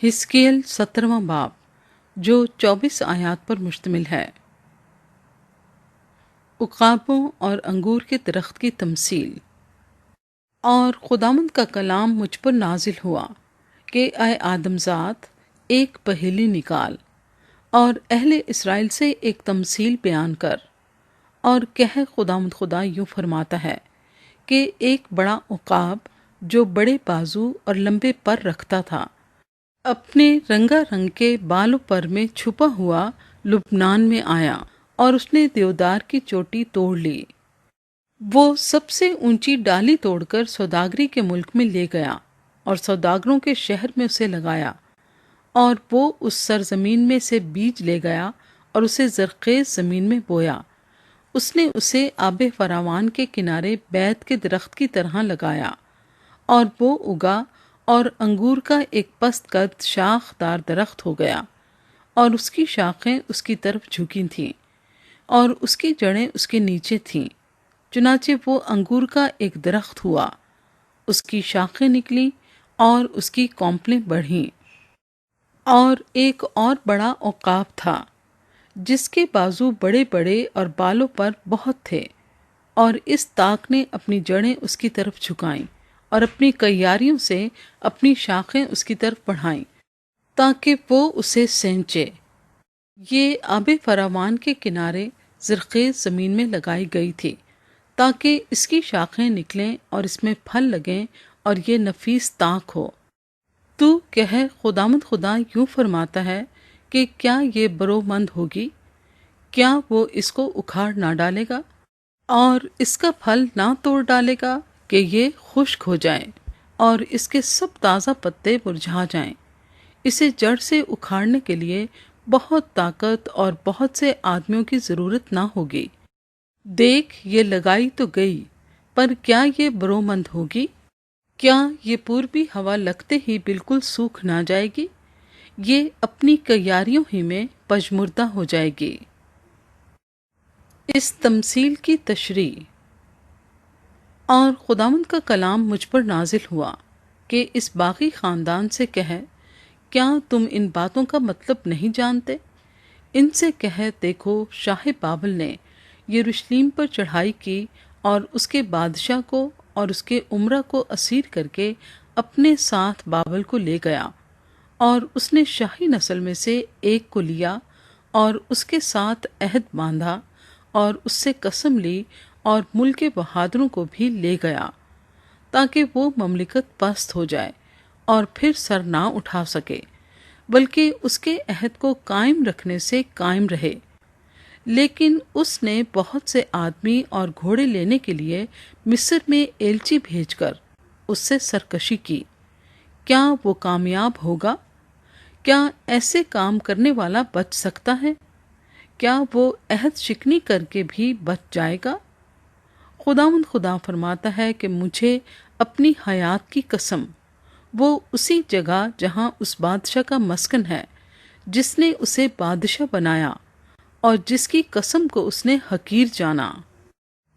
حزقیل 17واں باب جو 24 آیات پر مشتمل ہے۔ عقابوں اور انگور کے درخت کی تمثیل۔ اور خداوند کا کلام مجھ پر نازل ہوا کہ اے آدم ذات ایک پہیلی نکال اور اہل اسرائیل سے ایک تمثیل بیان کر اور کہہ خداوند خدا یوں فرماتا ہے کہ ایک بڑا عقاب جو بڑے بازو اور لمبے پر رکھتا تھا اپنے رنگا رنگ کے بالوں پر میں چھپا ہوا لبنان میں آیا اور اس نے دیودار کی چوٹی توڑ لی۔ وہ سب سے اونچی ڈالی توڑ کر سوداگری کے ملک میں لے گیا اور سوداگروں کے شہر میں اسے لگایا، اور وہ اس سرزمین میں سے بیج لے گیا اور اسے زرخیز زمین میں بویا۔ اس نے اسے آب فراوان کے کنارے بیت کے درخت کی طرح لگایا، اور وہ اگا اور انگور کا ایک پست قد شاخ دار درخت ہو گیا، اور اس کی شاخیں اس کی طرف جھکی تھیں اور اس کی جڑیں اس کے نیچے تھیں، چنانچہ وہ انگور کا ایک درخت ہوا، اس کی شاخیں نکلیں اور اس کی کونپلیں بڑھیں۔ اور ایک اور بڑا عقاب تھا جس کے بازو بڑے بڑے اور بالوں پر بہت تھے، اور اس تاک نے اپنی جڑیں اس کی طرف جھکائیں اور اپنی کیاریوں سے اپنی شاخیں اس کی طرف بڑھائیں تاکہ وہ اسے سینچے۔ یہ آب فراوان کے کنارے زرخیز زمین میں لگائی گئی تھی تاکہ اس کی شاخیں نکلیں اور اس میں پھل لگیں اور یہ نفیس تاک ہو۔ تو کہہ خداوند خدا یوں فرماتا ہے کہ کیا یہ برومند ہوگی؟ کیا وہ اس کو اکھاڑ نہ ڈالے گا اور اس کا پھل نہ توڑ ڈالے گا کہ یہ خشک ہو جائے اور اس کے سب تازہ پتے مرجھا جائیں؟ اسے جڑ سے اکھاڑنے کے لیے بہت طاقت اور بہت سے آدمیوں کی ضرورت نہ ہوگی۔ دیکھ یہ لگائی تو گئی، پر کیا یہ برومند ہوگی؟ کیا یہ پوربی ہوا لگتے ہی بالکل سوکھ نہ جائے گی؟ یہ اپنی کیاریوں ہی میں پژمردہ ہو جائے گی۔ اس تمثیل کی تشریح۔ اور خداوند کا کلام مجھ پر نازل ہوا کہ اس باغی خاندان سے کہے، کیا تم ان باتوں کا مطلب نہیں جانتے؟ ان سے کہے، دیکھو شاہ بابل نے یروشلم پر چڑھائی کی اور اس کے بادشاہ کو اور اس کے امرا کو اسیر کر کے اپنے ساتھ بابل کو لے گیا، اور اس نے شاہی نسل میں سے ایک کو لیا اور اس کے ساتھ عہد باندھا اور اس سے قسم لی اور ملک بہادروں کو بھی لے گیا تاکہ وہ مملکت پست ہو جائے اور پھر سر نہ اٹھا سکے، بلکہ اس کے عہد کو قائم رکھنے سے قائم رہے۔ لیکن اس نے بہت سے آدمی اور گھوڑے لینے کے لیے مصر میں ایلچی بھیج کر اس سے سرکشی کی۔ کیا وہ کامیاب ہوگا؟ کیا ایسے کام کرنے والا بچ سکتا ہے؟ کیا وہ عہد شکنی کر کے بھی بچ جائے گا؟ خداوند خدا فرماتا ہے کہ مجھے اپنی حیات کی قسم، وہ اسی جگہ جہاں اس بادشاہ کا مسکن ہے جس نے اسے بادشاہ بنایا اور جس کی قسم کو اس نے حقیر جانا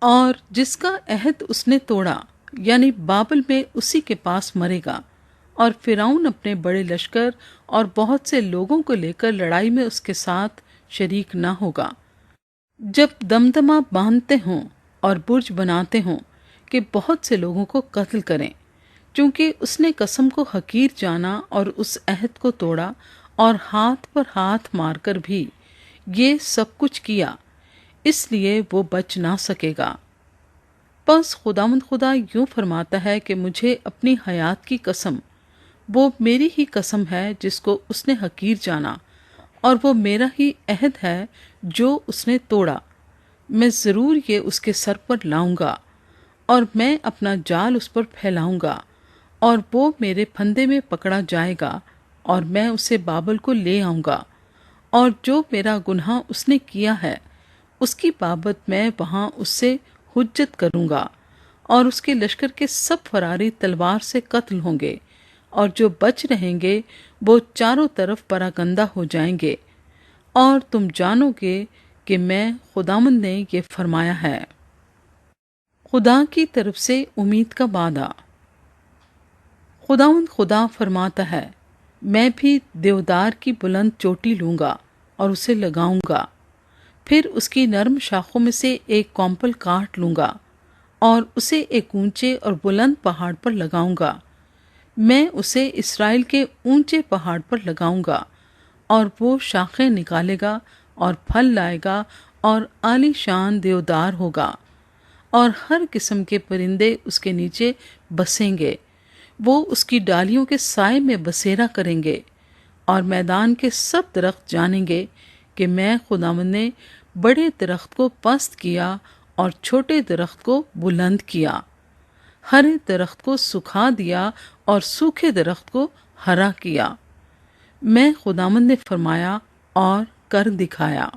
اور جس کا عہد اس نے توڑا، یعنی بابل میں اسی کے پاس مرے گا، اور فرعون اپنے بڑے لشکر اور بہت سے لوگوں کو لے کر لڑائی میں اس کے ساتھ شریک نہ ہوگا۔ جب دمدمہ باندھتے ہوں اور برج بناتے ہوں کہ بہت سے لوگوں کو قتل کریں، چونکہ اس نے قسم کو حقیر جانا اور اس عہد کو توڑا اور ہاتھ پر ہاتھ مار کر بھی یہ سب کچھ کیا، اس لیے وہ بچ نہ سکے گا۔ پس خداوند خدا یوں فرماتا ہے کہ مجھے اپنی حیات کی قسم، وہ میری ہی قسم ہے جس کو اس نے حقیر جانا، اور وہ میرا ہی عہد ہے جو اس نے توڑا، میں ضرور یہ اس کے سر پر لاؤں گا اور میں اپنا جال اس پر پھیلاؤں گا، اور وہ میرے پھندے میں پکڑا جائے گا، اور میں اسے بابل کو لے آؤں گا، اور جو میرا گناہ اس نے کیا ہے اس کی بابت میں وہاں اس سے حجت کروں گا، اور اس کے لشکر کے سب فراری تلوار سے قتل ہوں گے، اور جو بچ رہیں گے وہ چاروں طرف پراگندہ ہو جائیں گے، اور تم جانو گے کہ میں خداوند نے یہ فرمایا ہے۔ خدا کی طرف سے امید کا وعدہ۔ خداوند خدا فرماتا ہے، میں بھی دیودار کی بلند چوٹی لوں گا اور اسے لگاؤں گا، پھر اس کی نرم شاخوں میں سے ایک کونپل کاٹ لوں گا اور اسے ایک اونچے اور بلند پہاڑ پر لگاؤں گا۔ میں اسے اسرائیل کے اونچے پہاڑ پر لگاؤں گا اور وہ شاخیں نکالے گا اور پھل لائے گا اور عالی شان دیودار ہوگا، اور ہر قسم کے پرندے اس کے نیچے بسیں گے۔ وہ اس کی ڈالیوں کے سائے میں بسیرا کریں گے، اور میدان کے سب درخت جانیں گے کہ میں خداوند نے بڑے درخت کو پست کیا اور چھوٹے درخت کو بلند کیا، ہرے درخت کو سکھا دیا اور سوکھے درخت کو ہرا کیا۔ میں خداوند نے فرمایا اور کر دکھایا۔